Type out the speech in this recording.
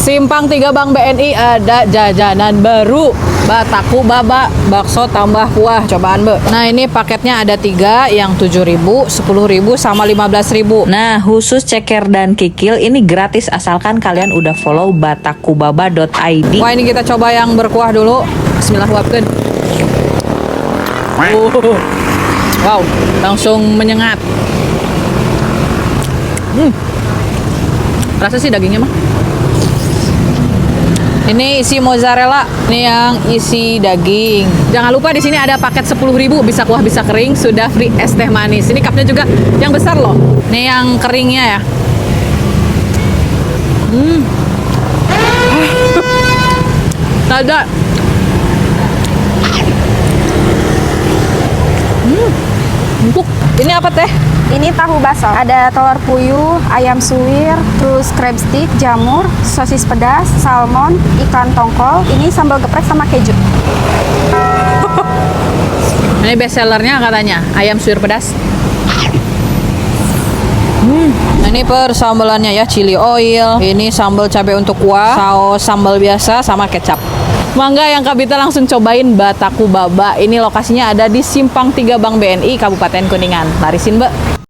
Simpang 3 Bank BNI ada jajanan baru. Bataku baba, bakso tambah kuah. Cobaan, Be. Nah, ini paketnya ada 3, yang 7.000, 10.000, sama 15.000. Nah, khusus ceker dan kikil ini gratis asalkan kalian udah follow batakubaba.id. Wah, ini kita coba yang berkuah dulu. Bismillahirrahmanirrahim. Wow, langsung menyengat. Rasa sih dagingnya mah. Ini isi mozzarella, ini yang isi daging. Jangan lupa di sini ada paket 10.000, bisa kuah bisa kering, sudah free es teh manis. Ini cupnya juga yang besar loh. Ini yang keringnya ya. Ada. Empuk. Ini apa teh? Ini tahu baso, ada telur puyuh, ayam suwir, terus crab stick, jamur, sosis pedas, salmon, ikan tongkol. Ini sambal geprek sama keju. Ini best sellernya katanya, ayam suwir pedas. Nah, ini persambalannya ya, chili oil. Ini sambal cabai untuk kuah, saus sambal biasa sama kecap. Mangga yang Kak Bita langsung cobain Bataku Baba. Ini lokasinya ada di Simpang 3 Bank BNI, Kabupaten Kuningan. Larisin, Mbak.